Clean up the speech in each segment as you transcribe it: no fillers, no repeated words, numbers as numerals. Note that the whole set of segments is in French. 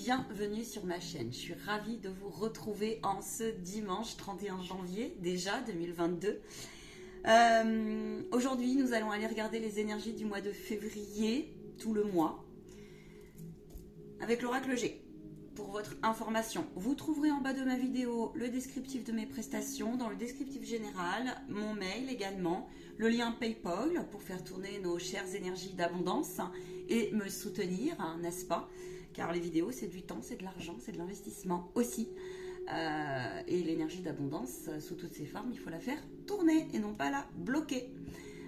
bienvenue sur ma chaîne. Je suis ravie de vous retrouver en ce dimanche 31 janvier déjà 2022. Aujourd'hui, nous allons aller regarder les énergies du mois de février, tout le mois, avec l'oracle G. Pour votre information, vous trouverez en bas de ma vidéo le descriptif de mes prestations, dans le descriptif général, mon mail également, le lien PayPal pour faire tourner nos chères énergies d'abondance et me soutenir, n'est-ce pas? Car les vidéos, c'est du temps, c'est de l'argent, c'est de l'investissement aussi. Et l'énergie d'abondance, sous toutes ses formes, il faut la faire tourner et non pas la bloquer.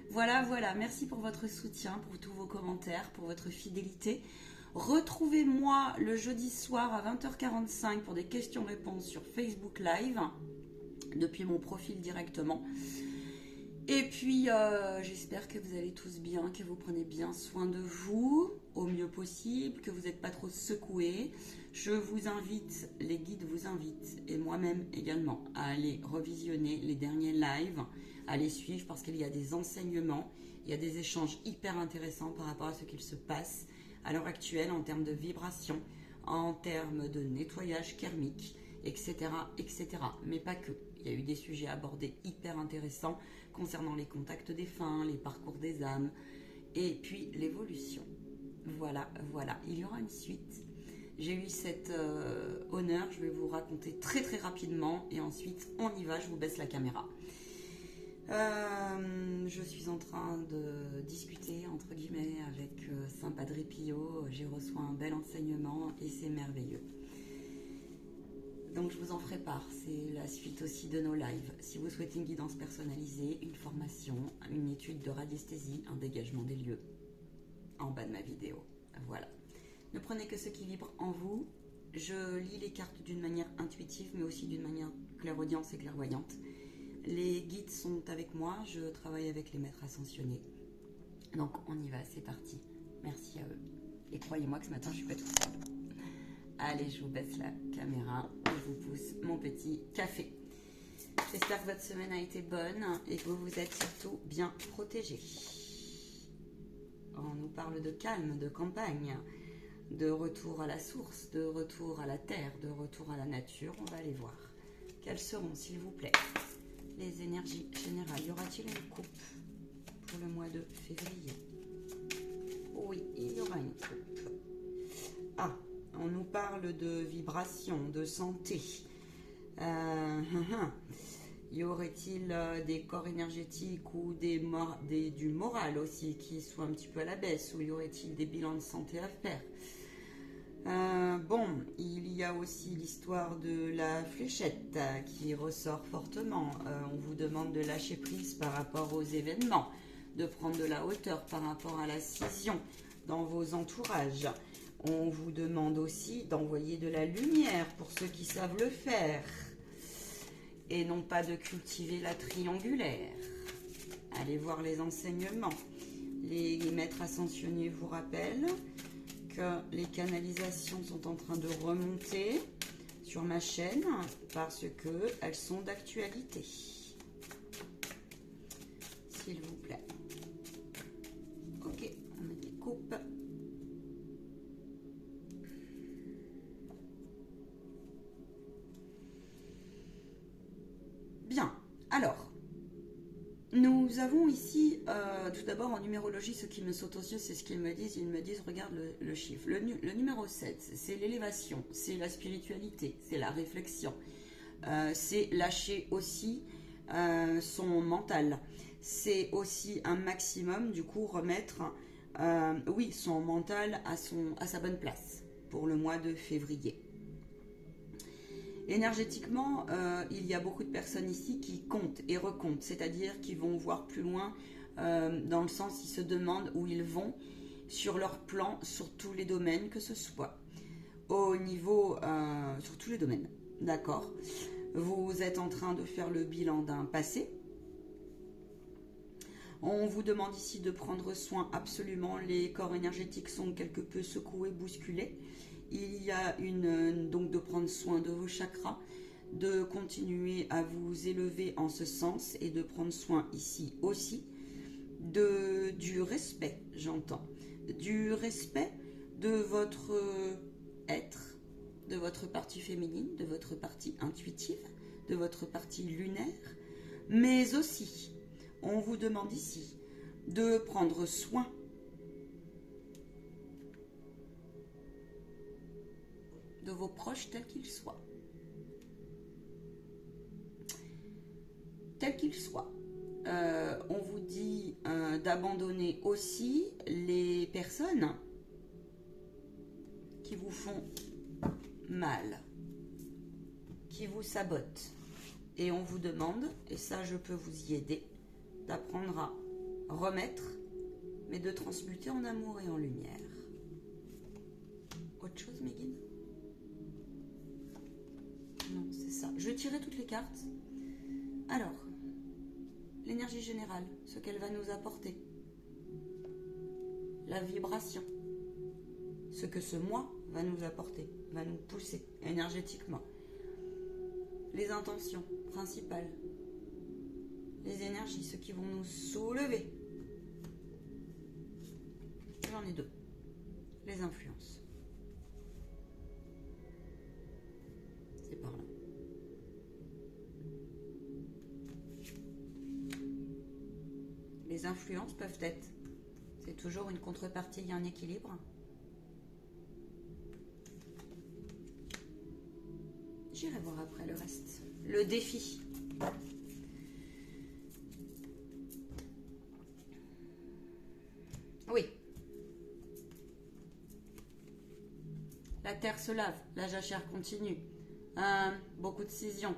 Voilà, merci pour votre soutien, pour tous vos commentaires, pour votre fidélité. Retrouvez-moi le jeudi soir à 20h45 pour des questions-réponses sur Facebook Live, depuis mon profil directement. Et puis, j'espère que vous allez tous bien, que vous prenez bien soin de vous, au mieux possible, que vous n'êtes pas trop secoués. Je vous invite, les guides vous invitent, et moi-même également, à aller revisionner les derniers lives, à les suivre parce qu'il y a des enseignements, il y a des échanges hyper intéressants par rapport à ce qu'il se passe à l'heure actuelle en termes de vibration, en termes de nettoyage karmique, etc., etc. Mais pas que. Il y a eu des sujets abordés hyper intéressants concernant les contacts défunts, les parcours des âmes, et puis l'évolution. Voilà. Il y aura une suite. J'ai eu cet honneur, je vais vous raconter très très rapidement, et ensuite on y va, je vous baisse la caméra. Je suis en train de discuter entre guillemets avec Saint Padre Pio. J'ai reçu un bel enseignement et c'est merveilleux. Donc je vous en ferai part, c'est la suite aussi de nos lives. Si vous souhaitez une guidance personnalisée, une formation, une étude de radiesthésie, un dégagement des lieux, en bas de ma vidéo. Voilà. Ne prenez que ce qui vibre en vous. Je lis les cartes d'une manière intuitive, mais aussi d'une manière clairaudiente et clairvoyante. Les guides sont avec moi, je travaille avec les maîtres ascensionnés. Donc on y va, c'est parti. Merci à eux. Et croyez-moi que ce matin, je suis pas toute seule. Allez, je vous baisse la caméra et je vous pousse mon petit café. J'espère que votre semaine a été bonne et que vous vous êtes surtout bien protégés. On nous parle de calme, de campagne, de retour à la source, de retour à la terre, de retour à la nature. On va aller voir. Quelles seront, s'il vous plaît, les énergies générales? Y aura-t-il une coupe pour le mois de février? Oui, il y aura une coupe. Ah, on nous parle de vibration, de santé. Y aurait-il des corps énergétiques ou du moral aussi qui soient un petit peu à la baisse? Ou y aurait-il des bilans de santé à faire? Bon, il y a aussi l'histoire de la fléchette qui ressort fortement. On vous demande de lâcher prise par rapport aux événements, de prendre de la hauteur par rapport à la scission dans vos entourages. On vous demande aussi d'envoyer de la lumière pour ceux qui savent le faire et non pas de cultiver la triangulaire. Allez voir les enseignements. Les maîtres ascensionnés vous rappellent que les canalisations sont en train de remonter sur ma chaîne parce qu'elles sont d'actualité. S'il vous plaît. Ok, on met des coupes. Bien, alors, nous avons ici, tout d'abord en numérologie, ce qui me saute aux yeux, c'est ce qu'ils me disent. Ils me disent, regarde le chiffre. Le numéro 7, c'est l'élévation, c'est la spiritualité, c'est la réflexion. C'est lâcher aussi son mental. C'est aussi un maximum, du coup, remettre son mental à sa bonne place pour le mois de février. Énergétiquement, il y a beaucoup de personnes ici qui comptent et recomptent, c'est-à-dire qui vont voir plus loin, dans le sens ils se demandent où ils vont sur leur plan, sur tous les domaines que ce soit. Au niveau, sur tous les domaines, d'accord. Vous êtes en train de faire le bilan d'un passé. On vous demande ici de prendre soin absolument, les corps énergétiques sont quelque peu secoués, bousculés. Il y a donc de prendre soin de vos chakras, de continuer à vous élever en ce sens et de prendre soin ici aussi du respect, j'entends, du respect de votre être, de votre partie féminine, de votre partie intuitive, de votre partie lunaire, mais aussi, on vous demande ici de prendre soin de vos proches tels qu'ils soient. Tels qu'ils soient. On vous dit d'abandonner aussi les personnes qui vous font mal, qui vous sabotent. Et on vous demande, et ça je peux vous y aider, d'apprendre à remettre, mais de transmuter en amour et en lumière. Autre chose, Megan? Non, c'est ça. Je vais tirer toutes les cartes. Alors, l'énergie générale, ce qu'elle va nous apporter. La vibration, ce que ce moi va nous apporter, va nous pousser énergétiquement. Les intentions principales, les énergies, ceux qui vont nous soulever. J'en ai deux. Les influences. C'est par là. Les influences peuvent être, c'est toujours une contrepartie, il y a un équilibre. J'irai voir après le reste. Le défi. Oui. La terre se lave, la jachère continue. Beaucoup de scissions.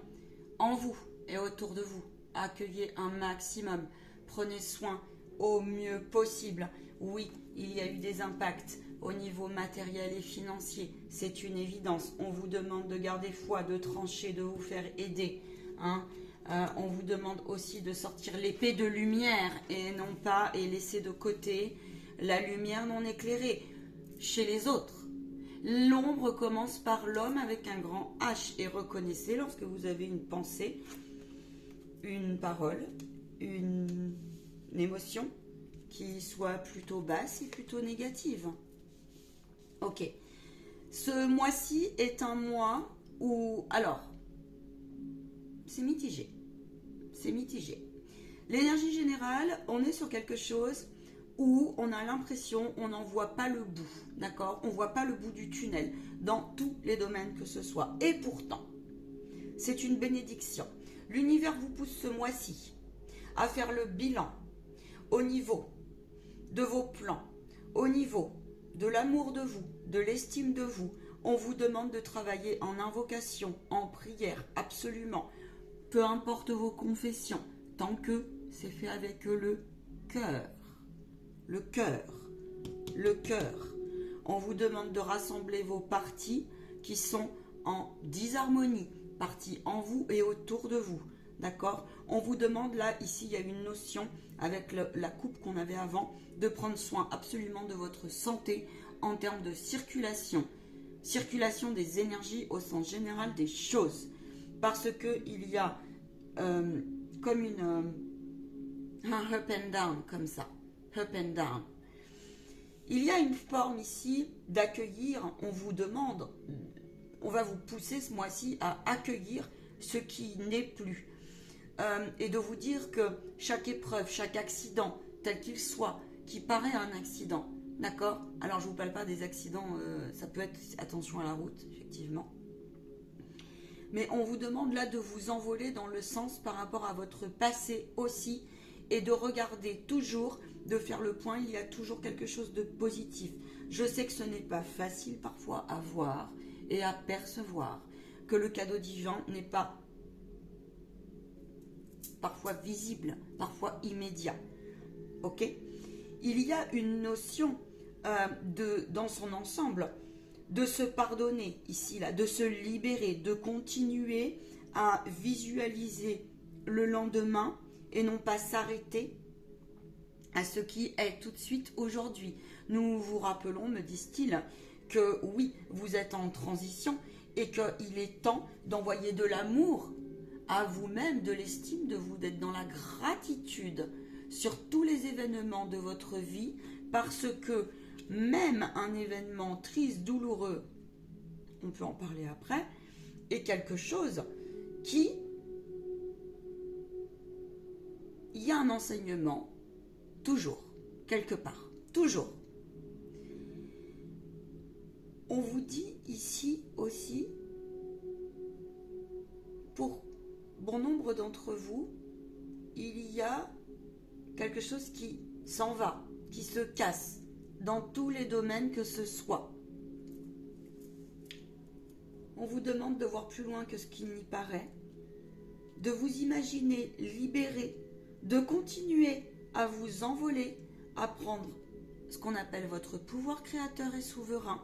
En vous et autour de vous, accueillez un maximum. Prenez soin au mieux possible. Oui, il y a eu des impacts au niveau matériel et financier. C'est une évidence. On vous demande de garder foi, de trancher, de vous faire aider. On vous demande aussi de sortir l'épée de lumière et non pas et laisser de côté la lumière non éclairée chez les autres. L'ombre commence par l'homme avec un grand H. Et reconnaissez lorsque vous avez une pensée, une parole, une émotion qui soit plutôt basse et plutôt négative. Ok. Ce mois-ci est un mois où... Alors, c'est mitigé. C'est mitigé. L'énergie générale, on est sur quelque chose où on a l'impression, on n'en voit pas le bout, d'accord? On ne voit pas le bout du tunnel dans tous les domaines que ce soit. Et pourtant, c'est une bénédiction. L'univers vous pousse ce mois-ci à faire le bilan au niveau de vos plans, au niveau de l'amour de vous, de l'estime de vous. On vous demande de travailler en invocation, en prière, absolument. Peu importe vos confessions, tant que c'est fait avec le cœur. Le cœur. Le cœur. On vous demande de rassembler vos parties qui sont en disharmonie, parties en vous et autour de vous. D'accord? On vous demande là, ici, il y a une notion avec la coupe qu'on avait avant, de prendre soin absolument de votre santé en termes de circulation. Circulation des énergies au sens général des choses. Parce qu'il y a comme un up and down, comme ça. Up and down. Il y a une forme ici d'accueillir, on vous demande, on va vous pousser ce mois-ci à accueillir ce qui n'est plus. Et de vous dire que chaque épreuve, chaque accident, tel qu'il soit, qui paraît un accident, d'accord? Alors je ne vous parle pas des accidents, ça peut être attention à la route, effectivement. Mais on vous demande là de vous envoler dans le sens par rapport à votre passé aussi et de regarder toujours, de faire le point, il y a toujours quelque chose de positif. Je sais que ce n'est pas facile parfois à voir et à percevoir, que le cadeau divin n'est pas parfois visible, parfois immédiat. Ok? Il y a une notion dans son ensemble de se pardonner ici, là, de se libérer, de continuer à visualiser le lendemain et non pas s'arrêter à ce qui est tout de suite aujourd'hui. Nous vous rappelons, me disent-ils, que oui, vous êtes en transition et qu'il est temps d'envoyer de l'amour à vous-même, de l'estime de vous, d'être dans la gratitude sur tous les événements de votre vie, parce que même un événement triste, douloureux, on peut en parler après, est quelque chose qui... Il y a un enseignement, toujours, quelque part, toujours. On vous dit ici aussi, pour bon nombre d'entre vous, il y a quelque chose qui s'en va, qui se casse, dans tous les domaines que ce soit. On vous demande de voir plus loin que ce qu'il n'y paraît, de vous imaginer libéré, de continuer à vous envoler, à prendre ce qu'on appelle votre pouvoir créateur et souverain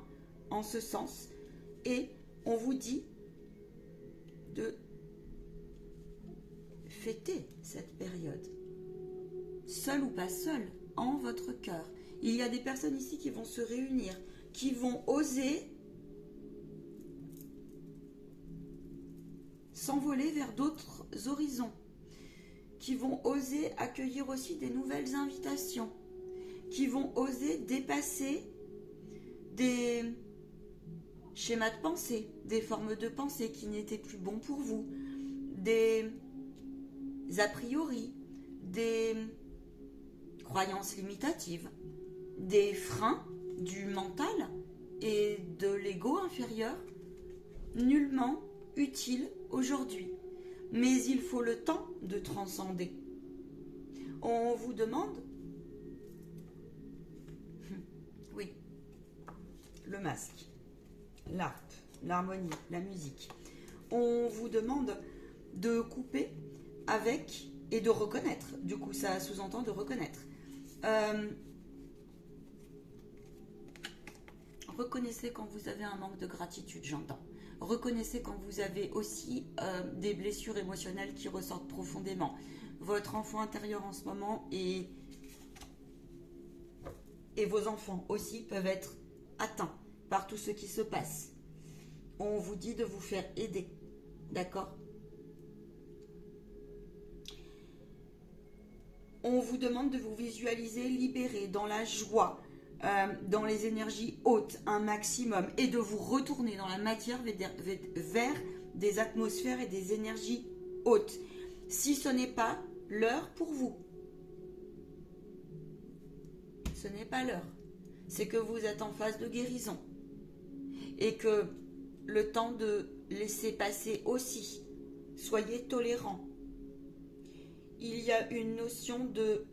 en ce sens, et on vous dit de fêter cette période, seul ou pas seul, en votre cœur. Il y a des personnes ici qui vont se réunir, qui vont oser s'envoler vers d'autres horizons, qui vont oser accueillir aussi des nouvelles invitations, qui vont oser dépasser des schémas de pensée, des formes de pensée qui n'étaient plus bons pour vous, des a priori, des croyances limitatives, des freins du mental et de l'ego inférieur, nullement utiles aujourd'hui. Mais il faut le temps de transcender. On vous demande, oui, le masque, l'harpe, l'harmonie, la musique. On vous demande de couper avec et de reconnaître. Du coup, ça sous-entend de reconnaître. Reconnaissez quand vous avez un manque de gratitude, j'entends. Reconnaissez quand vous avez aussi des blessures émotionnelles qui ressortent profondément. Votre enfant intérieur en ce moment et vos enfants aussi peuvent être atteints par tout ce qui se passe. On vous dit de vous faire aider, d'accord? On vous demande de vous visualiser libéré dans la joie, dans les énergies hautes, un maximum, et de vous retourner dans la matière vers des atmosphères et des énergies hautes. Si ce n'est pas l'heure pour vous, ce n'est pas l'heure. C'est que vous êtes en phase de guérison et que le temps de laisser passer aussi. Soyez tolérants. Il y a une notion de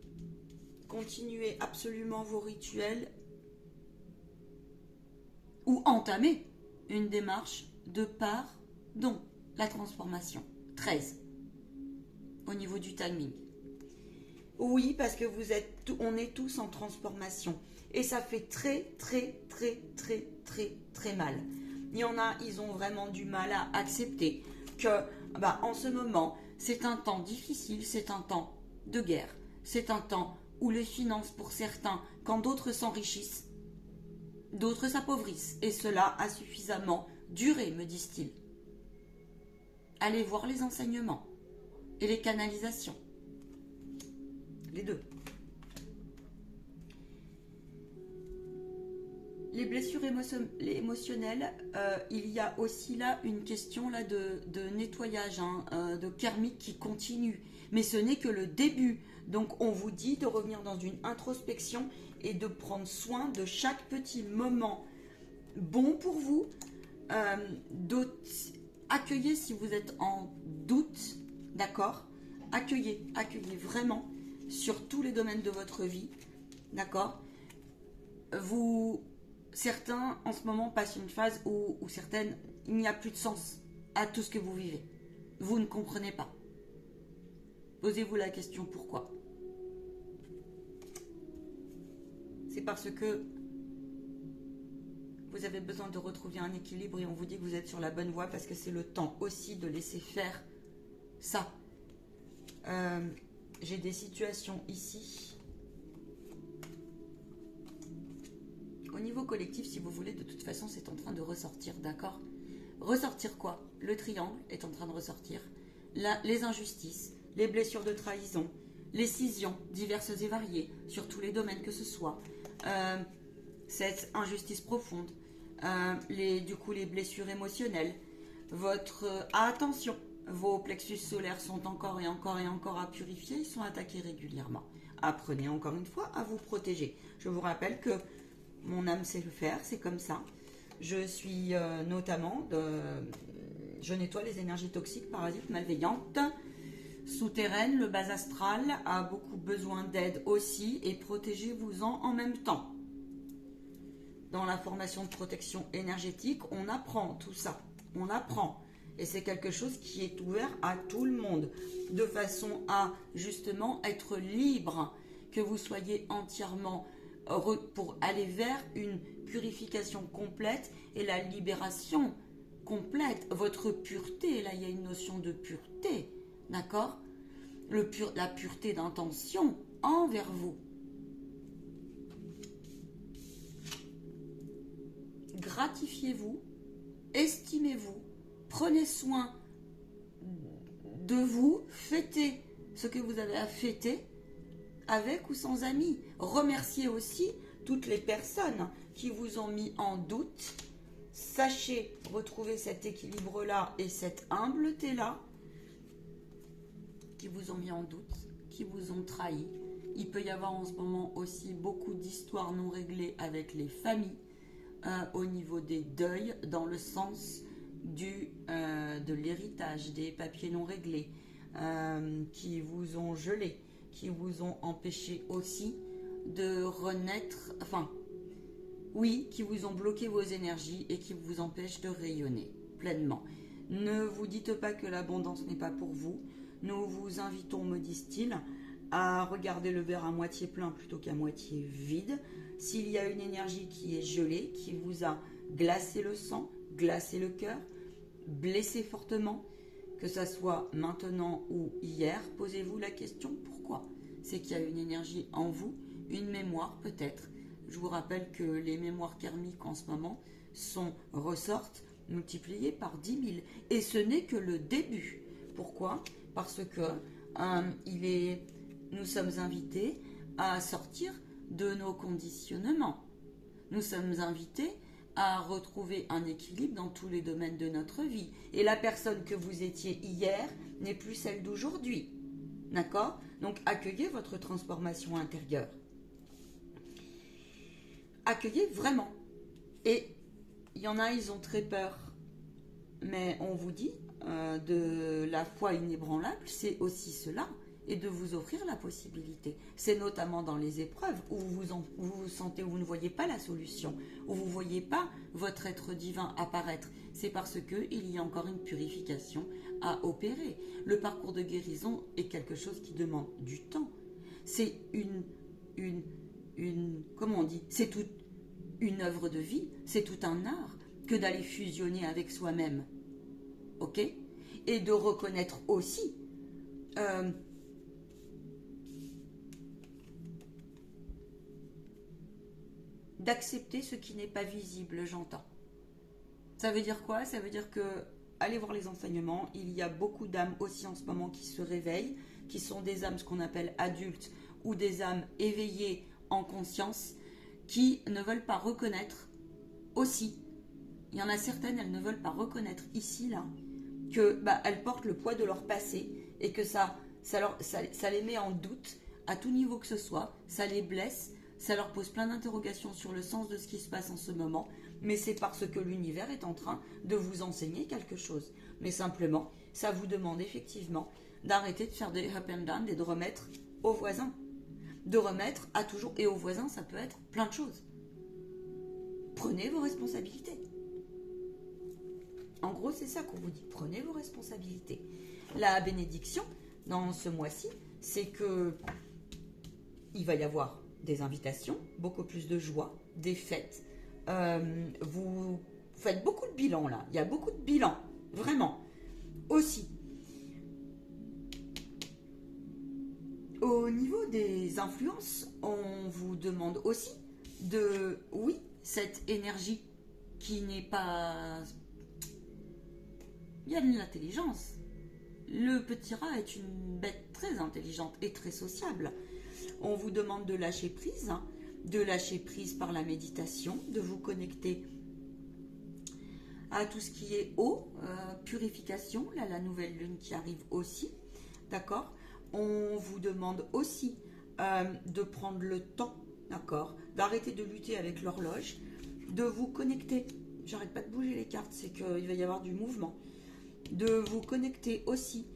continuer absolument vos rituels ou entamer une démarche de pardon, la transformation. 13. Au niveau du timing. Oui, parce que on est tous en transformation. Et ça fait très, très, très, très, très, très mal. Il y en a, ils ont vraiment du mal à accepter que, en ce moment, c'est un temps difficile, c'est un temps de guerre. C'est un temps où les finances, pour certains, quand d'autres s'enrichissent, d'autres s'appauvrissent. Et cela a suffisamment duré, me disent-ils. Allez voir les enseignements et les canalisations. Les deux. Les blessures émotionnelles, il y a aussi là une question là de nettoyage, de karmique qui continue. Mais ce n'est que le début. Donc on vous dit de revenir dans une introspection et de prendre soin de chaque petit moment bon pour vous. Accueillez si vous êtes en doute, d'accord? Accueillez vraiment sur tous les domaines de votre vie, d'accord? Certains, en ce moment, passent une phase où certaines, il n'y a plus de sens à tout ce que vous vivez. Vous ne comprenez pas. Posez-vous la question pourquoi. C'est parce que vous avez besoin de retrouver un équilibre et on vous dit que vous êtes sur la bonne voie parce que c'est le temps aussi de laisser faire ça. J'ai des situations ici. Au niveau collectif, si vous voulez, de toute façon, c'est en train de ressortir, d'accord? Ressortir quoi? Le triangle est en train de ressortir. Les injustices, les blessures de trahison, les scissions diverses et variées, sur tous les domaines que ce soit. Cette injustice profonde, Du coup, les blessures émotionnelles. Attention, vos plexus solaires sont encore et encore et encore à purifier, ils sont attaqués régulièrement. Apprenez encore une fois à vous protéger. Je vous rappelle que mon âme sait le faire, c'est comme ça. Je suis je nettoie les énergies toxiques, parasites, malveillantes, souterraines. Le bas astral a beaucoup besoin d'aide aussi et protégez-vous-en en même temps. Dans la formation de protection énergétique, on apprend tout ça. On apprend. Et c'est quelque chose qui est ouvert à tout le monde, de façon à justement être libre, que vous soyez entièrement heureux pour aller vers une purification complète et la libération complète. Votre pureté, là il y a une notion de pureté, d'accord ? La pureté d'intention envers vous. Gratifiez-vous, estimez-vous, prenez soin de vous, fêtez ce que vous avez à fêter, avec ou sans amis. Remerciez aussi toutes les personnes qui vous ont mis en doute. Sachez retrouver cet équilibre-là et cette humbleté-là qui vous ont mis en doute, qui vous ont trahi. Il peut y avoir en ce moment aussi beaucoup d'histoires non réglées avec les familles, au niveau des deuils, dans le sens de l'héritage, des papiers non réglés, qui vous ont gelé, qui vous ont empêché aussi de renaître, qui vous ont bloqué vos énergies et qui vous empêchent de rayonner pleinement. Ne vous dites pas que l'abondance n'est pas pour vous. Nous vous invitons, me disent-ils, à regarder le verre à moitié plein plutôt qu'à moitié vide. S'il y a une énergie qui est gelée, qui vous a glacé le sang, glacé le cœur, blessé fortement, que ça soit maintenant ou hier, posez-vous la question pourquoi. C'est qu'il y a une énergie en vous, une mémoire peut-être. Je vous rappelle que les mémoires karmiques en ce moment ressortent multipliées par 10 000. Et ce n'est que le début. Pourquoi ? Parce que nous sommes invités à sortir de nos conditionnements. Nous sommes invités à retrouver un équilibre dans tous les domaines de notre vie. Et la personne que vous étiez hier n'est plus celle d'aujourd'hui. D'accord ? Donc accueillez votre transformation intérieure. Accueillez vraiment. Et il y en a, ils ont très peur. Mais on vous dit, de la foi inébranlable, c'est aussi cela. Et de vous offrir la possibilité. C'est notamment dans les épreuves où vous sentez, où vous ne voyez pas la solution, où vous ne voyez pas votre être divin apparaître. C'est parce qu'il y a encore une purification à opérer. Le parcours de guérison est quelque chose qui demande du temps. C'est comment on dit, c'est toute une œuvre de vie, c'est tout un art que d'aller fusionner avec soi-même. Ok ? Et de reconnaître aussi d'accepter ce qui n'est pas visible, j'entends. Ça veut dire quoi ? Ça veut dire que, allez voir les enseignements, il y a beaucoup d'âmes aussi en ce moment qui se réveillent, qui sont des âmes, ce qu'on appelle adultes, ou des âmes éveillées en conscience, qui ne veulent pas reconnaître aussi. Il y en a certaines, elles ne veulent pas reconnaître ici, là, que elles portent le poids de leur passé, et que ça les met en doute, à tout niveau que ce soit, ça les blesse, ça leur pose plein d'interrogations sur le sens de ce qui se passe en ce moment, mais c'est parce que l'univers est en train de vous enseigner quelque chose. Mais simplement, ça vous demande effectivement d'arrêter de faire des up and down et de remettre aux voisins. De remettre à toujours, et aux voisins, ça peut être plein de choses. Prenez vos responsabilités. En gros, c'est ça qu'on vous dit. Prenez vos responsabilités. La bénédiction, dans ce mois-ci, c'est que il va y avoir des invitations, beaucoup plus de joie, des fêtes. Vous faites beaucoup de bilans là. Il y a beaucoup de bilans, vraiment. Aussi, au niveau des influences, on vous demande aussi cette énergie qui n'est pas... Il y a de l'intelligence. Le petit rat est une bête très intelligente et très sociable. On vous demande de lâcher prise par la méditation, de vous connecter à tout ce qui est eau, purification, là la nouvelle lune qui arrive aussi, d'accord? On vous demande aussi de prendre le temps, d'accord, d'arrêter de lutter avec l'horloge, de vous connecter, j'arrête pas de bouger les cartes, c'est qu'il va y avoir du mouvement, de vous connecter aussi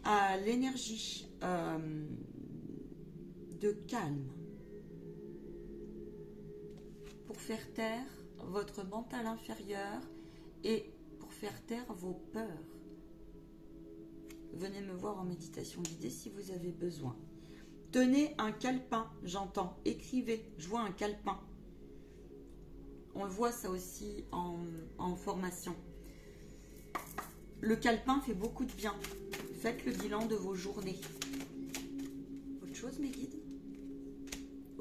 à l'énergie de calme pour faire taire votre mental inférieur et pour faire taire vos peurs. Venez me voir en méditation guidée si vous avez besoin. Tenez un calepin, j'entends. Écrivez, je vois un calepin. On le voit ça aussi en formation. Le calepin fait beaucoup de bien. Faites le bilan de vos journées. Autre chose, mes guides?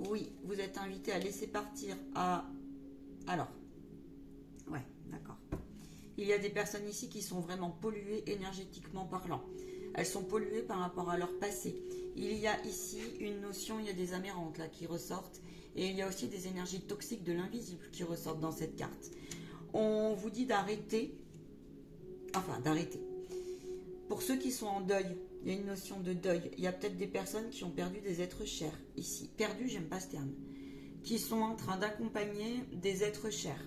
Oui, vous êtes invité à laisser partir à... Alors, ouais, d'accord. Il y a des personnes ici qui sont vraiment polluées énergétiquement parlant. Elles sont polluées par rapport à leur passé. Il y a ici une notion, il y a des amérantes là qui ressortent. Et il y a aussi des énergies toxiques de l'invisible qui ressortent dans cette carte. On vous dit d'arrêter. Enfin, d'arrêter. Pour ceux qui sont en deuil, il y a une notion de deuil. Il y a peut-être des personnes qui ont perdu des êtres chers ici. Perdu, j'aime pas ce terme. Qui sont en train d'accompagner des êtres chers.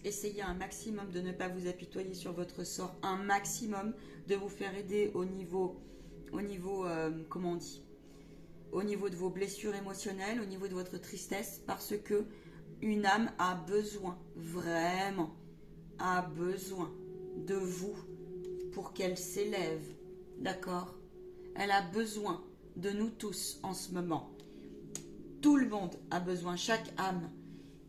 Essayez un maximum de ne pas vous apitoyer sur votre sort, un maximum de vous faire aider au niveau comment on dit, au niveau de vos blessures émotionnelles, au niveau de votre tristesse, parce que une âme a besoin, vraiment, a besoin de vous pour qu'elle s'élève, d'accord? Elle a besoin de nous tous en ce moment. Tout le monde a besoin, chaque âme.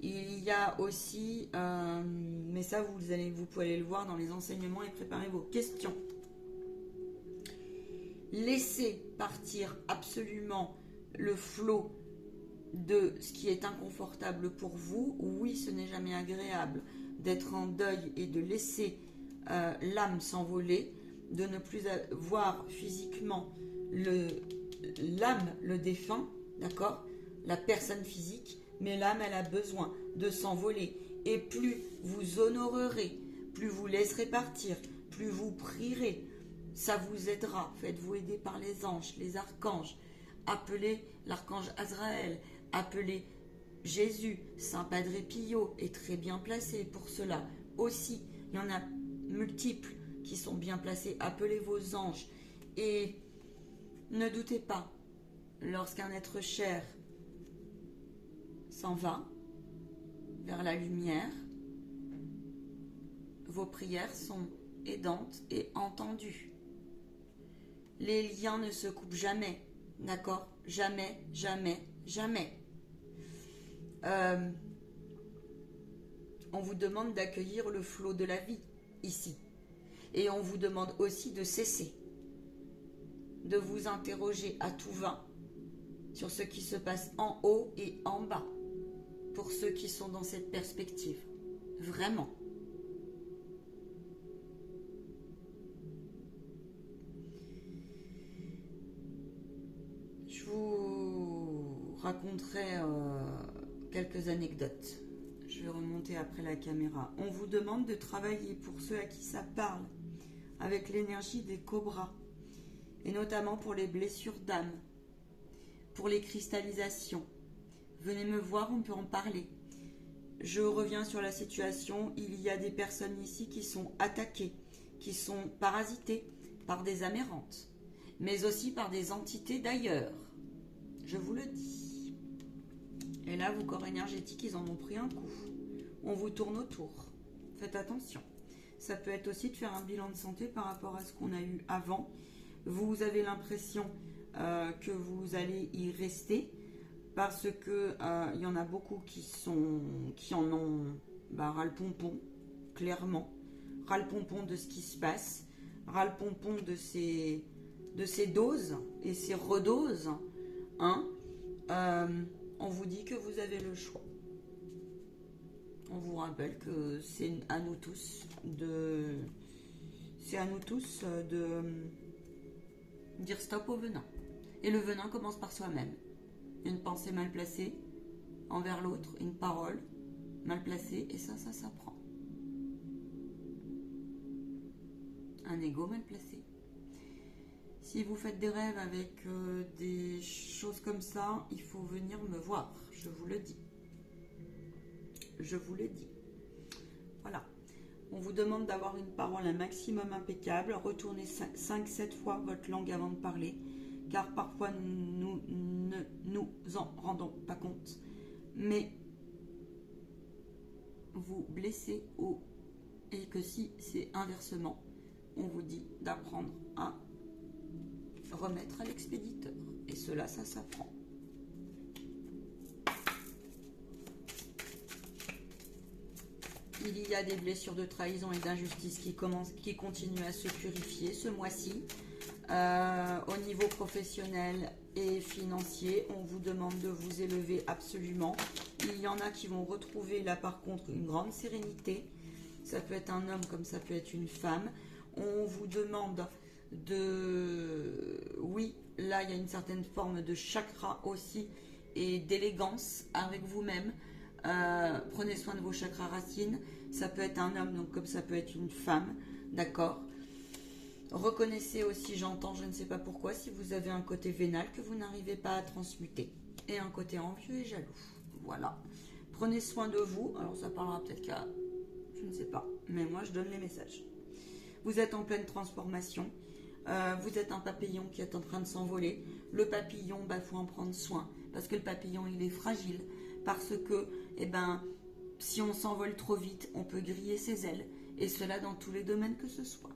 Il y a aussi, mais ça vous pouvez aller le voir dans les enseignements et préparer vos questions. Laissez partir absolument le flot de ce qui est inconfortable pour vous. Oui, ce n'est jamais agréable d'être en deuil et de laisser l'âme s'envoler, de ne plus voir physiquement l'âme, le défunt, d'accord, la personne physique. Mais l'âme, elle a besoin de s'envoler. Et plus vous honorerez, plus vous laisserez partir, plus vous prierez, ça vous aidera. Faites-vous aider par les anges, les archanges. Appelez l'archange Azraël, appelez Jésus. Saint Padre Pio est très bien placé pour cela. Aussi, il y en a multiples qui sont bien placés. Appelez vos anges. Et ne doutez pas, lorsqu'un être cher s'en va vers la lumière, vos prières sont aidantes et entendues. Les liens ne se coupent jamais, d'accord? Jamais, jamais, jamais. On vous demande d'accueillir le flot de la vie ici. Et on vous demande aussi de cesser de vous interroger à tout va sur ce qui se passe en haut et en bas. Pour ceux qui sont dans cette perspective. Vraiment. Je vous raconterai quelques anecdotes. Je vais remonter après la caméra. On vous demande de travailler, pour ceux à qui ça parle, avec l'énergie des cobras. Et notamment pour les blessures d'âme. Pour les cristallisations. Venez me voir, on peut en parler. Je reviens sur la situation. Il y a des personnes ici qui sont attaquées, qui sont parasitées par des amérantes, mais aussi par des entités d'ailleurs. Je vous le dis. Et là, vos corps énergétiques, ils en ont pris un coup. On vous tourne autour. Faites attention. Ça peut être aussi de faire un bilan de santé par rapport à ce qu'on a eu avant. Vous avez l'impression que vous allez y rester, parce que y en a beaucoup qui en ont ras-le-pompon, clairement. Ras-le-pompon de ce qui se passe, ras-le-pompon de ces doses et ces redoses. Hein. On vous dit que vous avez le choix. On vous rappelle que c'est à nous tous de dire stop au venin. Et le venin commence par soi-même. une pensée mal placée envers l'autre, une parole mal placée, et ça s'apprend. Un ego mal placé. Si vous faites des rêves avec des choses comme ça, il faut venir me voir, je vous le dis. Je vous le dis. Voilà. On vous demande d'avoir une parole un maximum impeccable. Retournez 5-7 fois votre langue avant de parler, car parfois nous ne nous en rendons pas compte. Mais vous blessez et que si c'est inversement, on vous dit d'apprendre à remettre à l'expéditeur. Et cela, ça s'apprend. Il y a des blessures de trahison et d'injustice qui continuent à se purifier ce mois-ci. Au niveau professionnel et financier, on vous demande de vous élever absolument. Il y en a qui vont retrouver là par contre une grande sérénité. Ça peut être un homme comme ça peut être une femme. On vous demande oui, là il y a une certaine forme de chakra aussi et d'élégance avec vous-même. Prenez soin de vos chakras racines. Ça peut être un homme, donc comme ça peut être une femme, d'accord. Reconnaissez aussi, j'entends, je ne sais pas pourquoi, si vous avez un côté vénal que vous n'arrivez pas à transmuter et un côté envieux et jaloux. Voilà. Prenez soin de vous. Alors ça parlera peut-être qu'à, je ne sais pas, mais moi je donne les messages. Vous êtes en pleine transformation. Vous êtes un papillon qui est en train de s'envoler. Le papillon, faut en prendre soin parce que le papillon, il est fragile. Parce que, si on s'envole trop vite, on peut griller ses ailes. Et cela dans tous les domaines que ce soit.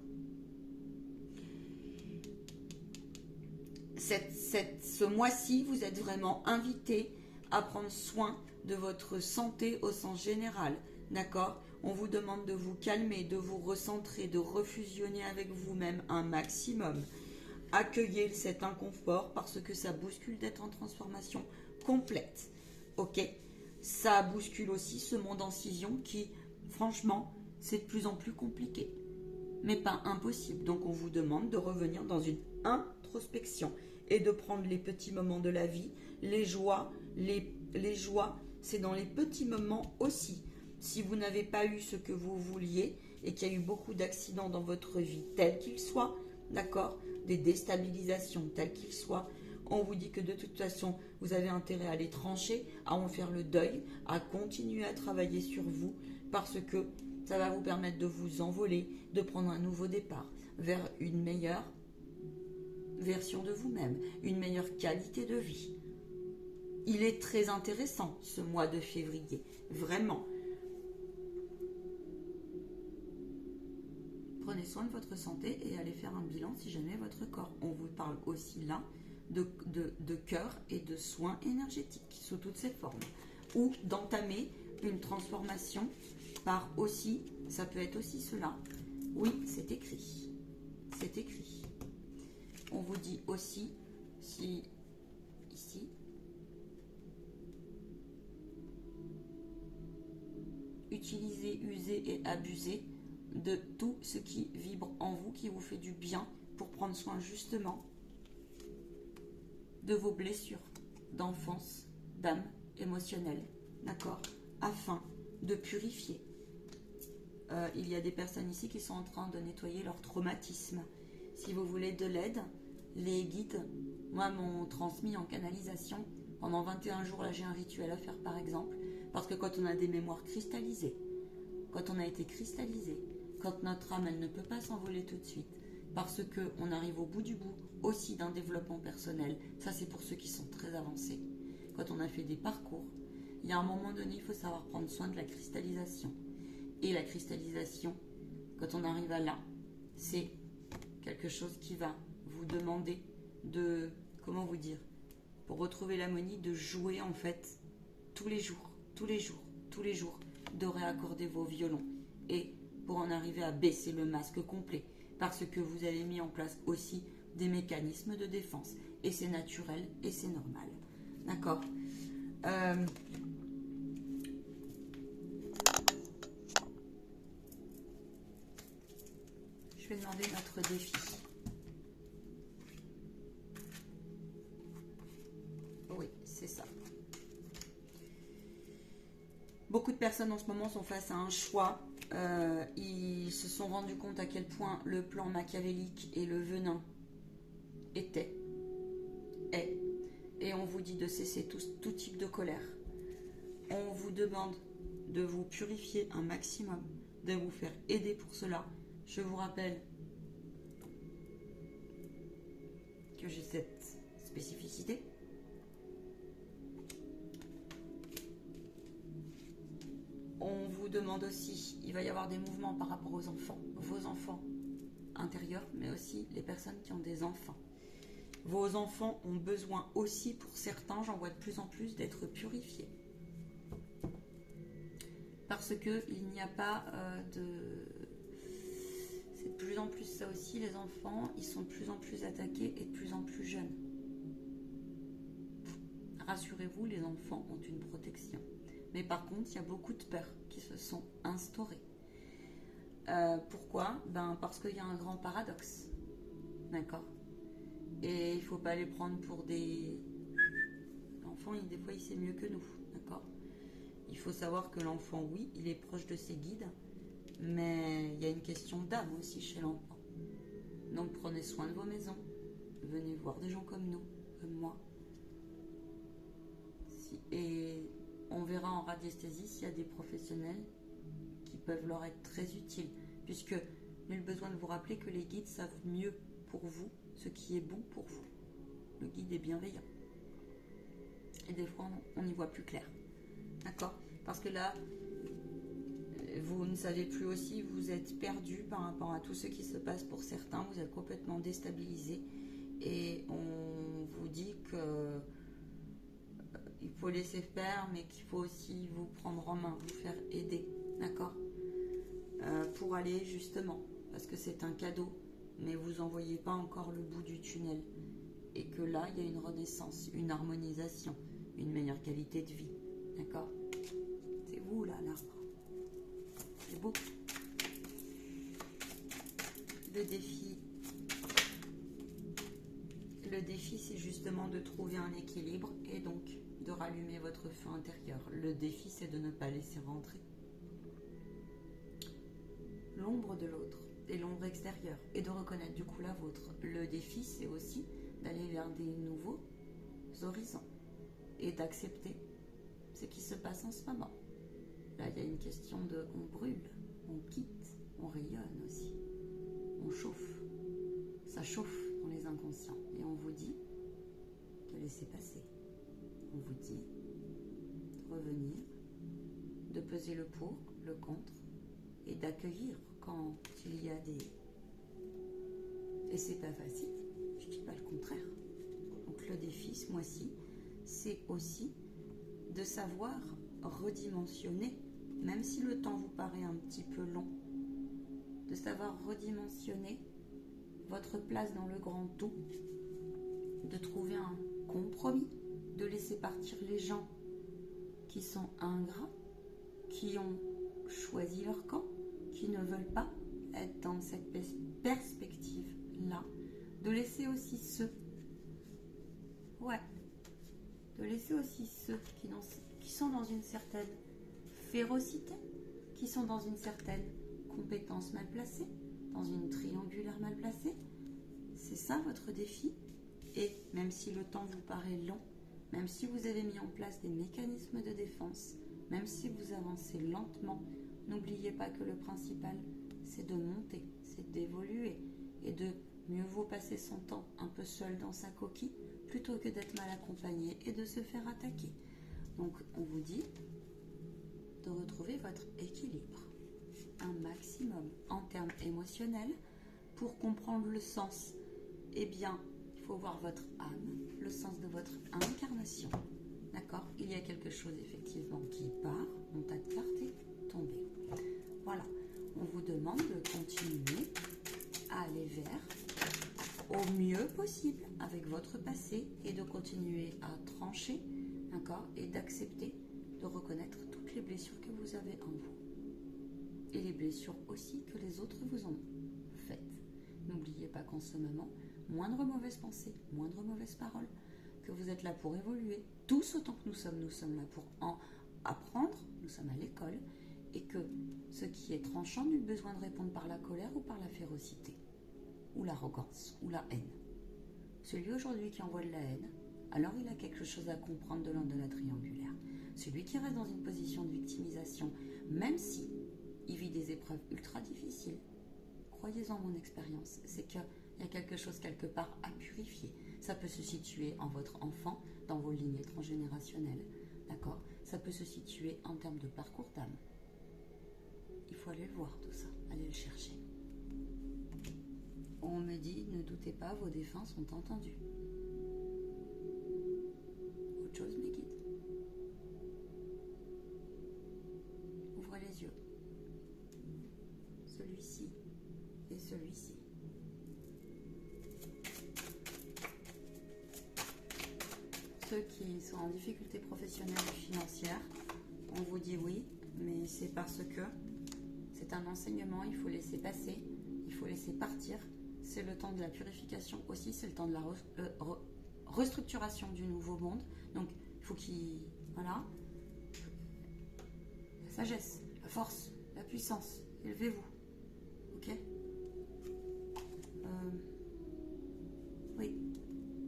Ce mois-ci, vous êtes vraiment invité à prendre soin de votre santé au sens général. D'accord ? On vous demande de vous calmer, de vous recentrer, de refusionner avec vous-même un maximum. Accueillez cet inconfort parce que ça bouscule d'être en transformation complète. Ok ? Ça bouscule aussi ce monde en scission qui, franchement, c'est de plus en plus compliqué. Mais pas impossible. Donc on vous demande de revenir dans une introspection et de prendre les petits moments de la vie, les joies, les joies, c'est dans les petits moments aussi. Si vous n'avez pas eu ce que vous vouliez et qu'il y a eu beaucoup d'accidents dans votre vie, tels qu'ils soient, d'accord, des déstabilisations telles qu'ils soient, on vous dit que de toute façon, vous avez intérêt à les trancher, à en faire le deuil, à continuer à travailler sur vous, parce que ça va vous permettre de vous envoler, de prendre un nouveau départ vers une meilleure version de vous-même, une meilleure qualité de vie. Il est très intéressant ce mois de février, vraiment. Prenez soin de votre santé et allez faire un bilan si jamais votre corps. On vous parle aussi là de cœur et de soins énergétiques sous toutes ses formes. Ou d'entamer une transformation par aussi, ça peut être aussi cela. Oui, c'est écrit. C'est écrit. On vous dit aussi, si ici, utilisez, usez et abusez de tout ce qui vibre en vous, qui vous fait du bien pour prendre soin justement de vos blessures d'enfance, d'âme émotionnelle, d'accord, afin de purifier. Il y a des personnes ici qui sont en train de nettoyer leur traumatisme. Si vous voulez de l'aide, les guides, moi, m'ont transmis en canalisation. Pendant 21 jours, là, j'ai un rituel à faire, par exemple, parce que quand on a des mémoires cristallisées, quand on a été cristallisé, quand notre âme, elle ne peut pas s'envoler tout de suite, parce qu'on arrive au bout du bout aussi d'un développement personnel. Ça, c'est pour ceux qui sont très avancés. Quand on a fait des parcours, il y a un moment donné, il faut savoir prendre soin de la cristallisation. Et la cristallisation, quand on arrive à là, c'est quelque chose qui va vous demander de, comment vous dire, pour retrouver l'harmonie, de jouer en fait tous les jours, de réaccorder vos violons et pour en arriver à baisser le masque complet, parce que vous avez mis en place aussi des mécanismes de défense et c'est naturel et c'est normal. D'accord. Je vais demander notre défi. Oui, c'est ça. Beaucoup de personnes en ce moment sont face à un choix. Ils se sont rendus compte à quel point le plan machiavélique et le venin est. Et on vous dit de cesser tout type de colère. On vous demande de vous purifier un maximum, de vous faire aider pour cela. Je vous rappelle que j'ai cette spécificité. On vous demande aussi, il va y avoir des mouvements par rapport aux enfants, vos enfants intérieurs, mais aussi les personnes qui ont des enfants. Vos enfants ont besoin aussi, pour certains, j'en vois de plus en plus, d'être purifiés. Parce qu'il n'y a pas de... C'est de plus en plus ça aussi, les enfants, ils sont de plus en plus attaqués et de plus en plus jeunes. Rassurez-vous, les enfants ont une protection. Mais par contre, il y a beaucoup de peurs qui se sont instaurées. Pourquoi ? Parce qu'il y a un grand paradoxe. D'accord ? Et il ne faut pas les prendre pour des... L'enfant, des fois, il sait mieux que nous. D'accord ? Il faut savoir que l'enfant, oui, il est proche de ses guides, mais il y a une question d'âme aussi chez l'enfant. Donc prenez soin de vos maisons. Venez voir des gens comme nous, comme moi. Et on verra en radiesthésie s'il y a des professionnels qui peuvent leur être très utiles, puisque nul besoin de vous rappeler que les guides savent mieux pour vous ce qui est bon pour vous. Le guide est bienveillant. Et des fois, on y voit plus clair. D'accord ? Parce que là, vous ne savez plus aussi, vous êtes perdu par rapport à tout ce qui se passe pour certains. Vous êtes complètement déstabilisé. Et on vous dit que il faut laisser faire, mais qu'il faut aussi vous prendre en main, vous faire aider. D'accord ? Pour aller justement, parce que c'est un cadeau, mais vous n'en voyez pas encore le bout du tunnel. Et que là, il y a une renaissance, une harmonisation, une meilleure qualité de vie. D'accord ? C'est vous là, l'arbre. C'est beau. Le défi, c'est justement de trouver un équilibre et donc de rallumer votre feu intérieur. Le défi, c'est de ne pas laisser rentrer l'ombre de l'autre et l'ombre extérieure et de reconnaître du coup la vôtre. Le défi, c'est aussi d'aller vers des nouveaux horizons et d'accepter ce qui se passe en ce moment. Là, il y a une question de on brûle, on quitte, on rayonne aussi, on chauffe. Ça chauffe dans les inconscients et on vous dit de laisser passer. On vous dit de revenir, de peser le pour, le contre et d'accueillir quand il y a des... Et c'est pas facile, je dis pas le contraire. Donc le défi ce mois-ci, c'est aussi de savoir redimensionner, même si le temps vous paraît un petit peu long, de savoir redimensionner votre place dans le grand tout, de trouver un compromis, de laisser partir les gens qui sont ingrats, qui ont choisi leur camp, qui ne veulent pas être dans cette perspective-là, de laisser aussi ceux, de laisser aussi ceux qui sont dans une certaine férocité, qui sont dans une certaine compétence mal placée, dans une triangulaire mal placée. C'est ça votre défi. Et même si le temps vous paraît long, même si vous avez mis en place des mécanismes de défense, même si vous avancez lentement, n'oubliez pas que le principal, c'est de monter, c'est d'évoluer et de mieux vaut passer son temps un peu seul dans sa coquille plutôt que d'être mal accompagné et de se faire attaquer. Donc on vous dit de retrouver votre équilibre un maximum en termes émotionnels. Pour comprendre le sens, eh bien, il faut voir votre âme, le sens de votre incarnation. D'accord ? Il y a quelque chose effectivement qui part, mon tas de cartes est tombé. Voilà, on vous demande de continuer à aller vers au mieux possible avec votre passé et de continuer à trancher, d'accord ? Et d'accepter de reconnaître toutes les blessures que vous avez en vous. Et les blessures aussi que les autres vous ont faites. N'oubliez pas qu'en ce moment, moindre mauvaise pensée, moindre mauvaise parole, que vous êtes là pour évoluer, tous autant que nous sommes là pour apprendre, nous sommes à l'école, et que ce qui est tranchant n'eut besoin de répondre par la colère ou par la férocité, ou l'arrogance, ou la haine. Celui aujourd'hui qui envoie de la haine, alors il a quelque chose à comprendre de l'ordre de la triangulaire. Celui qui reste dans une position de victimisation, même si il vit des épreuves ultra difficiles, croyez-en mon expérience, c'est qu'il y a quelque chose quelque part à purifier. Ça peut se situer en votre enfant, dans vos lignées transgénérationnelles, d'accord? Ça peut se situer en termes de parcours d'âme. Il faut aller le voir tout ça, aller le chercher. On me dit, ne doutez pas, vos défunts sont entendus. Autre chose, mes guides. Ouvrez les yeux. Celui-ci et celui-ci. Ceux qui sont en difficulté professionnelle ou financière, on vous dit oui, mais c'est parce que c'est un enseignement, il faut laisser passer, il faut laisser partir. C'est le temps de la purification aussi, c'est le temps de la restructuration du nouveau monde. Donc, il faut qu'il... Voilà. La sagesse, la force, la puissance. Élevez-vous. Ok? Oui.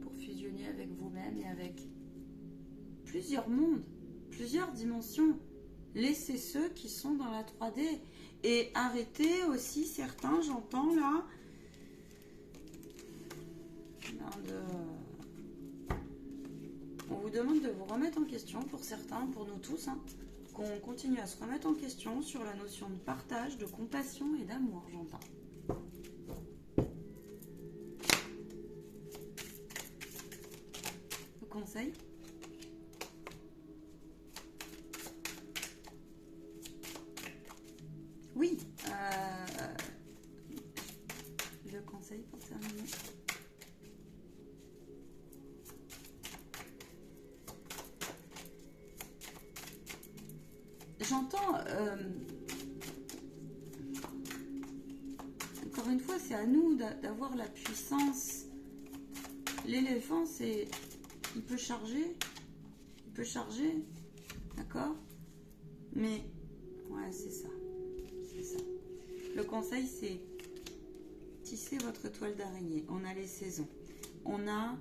Pour fusionner avec vous-même et avec plusieurs mondes, plusieurs dimensions. Laissez ceux qui sont dans la 3D. Et arrêtez aussi certains, j'entends là... On vous demande de vous remettre en question, pour certains, pour nous tous, hein, qu'on continue à se remettre en question sur la notion de partage, de compassion et d'amour, j'entends. Le conseil ? Oui, le conseil pour terminer. J'entends, encore une fois, c'est à nous d'avoir la puissance. L'éléphant, il peut charger, d'accord? Mais, ouais, c'est ça. Le conseil, c'est tisser votre toile d'araignée. On a les saisons, on a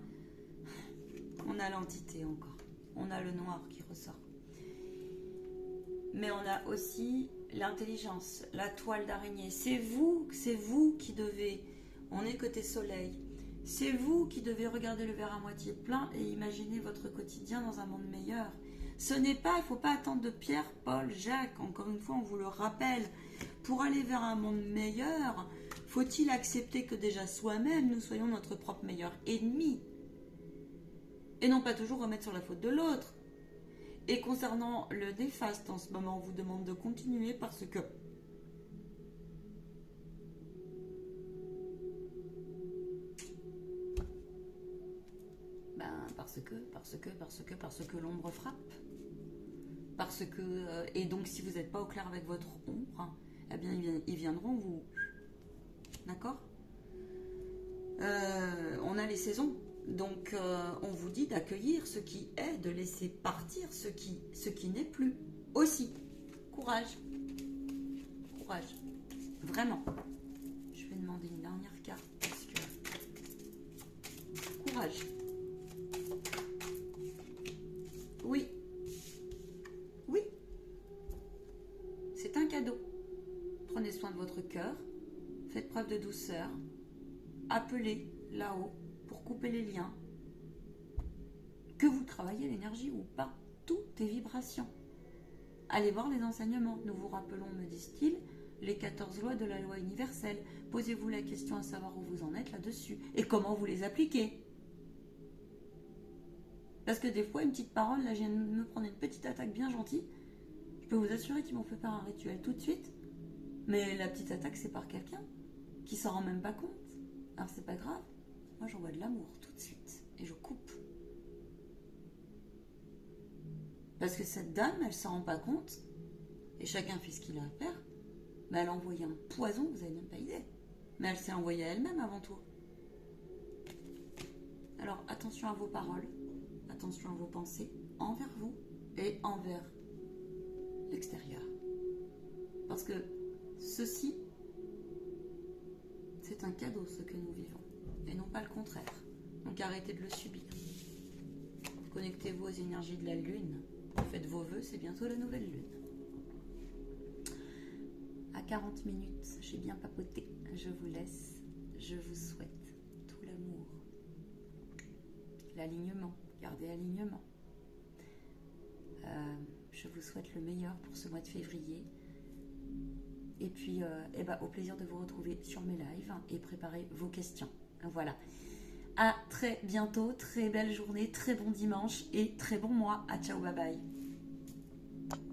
l'entité encore, on a le noir qui ressort. Mais on a aussi l'intelligence, la toile d'araignée. C'est vous qui devez, on est côté soleil, c'est vous qui devez regarder le verre à moitié plein et imaginer votre quotidien dans un monde meilleur. Ce n'est pas, il ne faut pas attendre de Pierre, Paul, Jacques, encore une fois on vous le rappelle. Pour aller vers un monde meilleur, faut-il accepter que déjà soi-même, nous soyons notre propre meilleur ennemi? Et non pas toujours remettre sur la faute de l'autre. Et concernant le néfaste, en ce moment, on vous demande de continuer parce que l'ombre frappe. Parce que, et donc si vous n'êtes pas au clair avec votre ombre, eh bien ils viendront vous... D'accord? On a les saisons. Donc, on vous dit d'accueillir ce qui est, de laisser partir ce qui n'est plus. Aussi, courage. Courage. Vraiment. Je vais demander une dernière carte parce que... Courage. Oui. Oui. C'est un cadeau. Prenez soin de votre cœur. Faites preuve de douceur. Appelez là-haut. Pour couper les liens, que vous travaillez l'énergie ou pas, tout est vibration. Allez voir les enseignements, nous vous rappelons, me disent-ils, les 14 lois de la loi universelle. Posez-vous la question à savoir où vous en êtes là-dessus et comment vous les appliquez. Parce que des fois, une petite parole, là je viens de me prendre une petite attaque bien gentille, je peux vous assurer qu'ils m'ont fait faire un rituel tout de suite, mais la petite attaque c'est par quelqu'un qui s'en rend même pas compte. Alors c'est pas grave. Moi, j'envoie de l'amour tout de suite et je coupe. Parce que cette dame, elle ne s'en rend pas compte et chacun fait ce qu'il a à faire. Mais elle a envoyé un poison, vous n'avez même pas idée. Mais elle s'est envoyée à elle-même avant tout. Alors, attention à vos paroles, attention à vos pensées envers vous et envers extérieur. Parce que ceci, c'est un cadeau ce que nous vivons, et non pas le contraire. Donc arrêtez de le subir. Connectez-vous aux énergies de la lune, faites vos vœux, c'est bientôt la nouvelle lune. À 40 minutes, j'ai bien papoté, je vous laisse, je vous souhaite tout l'amour, l'alignement, gardez l'alignement. Je vous souhaite le meilleur pour ce mois de février. Et puis, au plaisir de vous retrouver sur mes lives et préparer vos questions. Voilà. À très bientôt, très belle journée, très bon dimanche et très bon mois. À ciao, bye bye.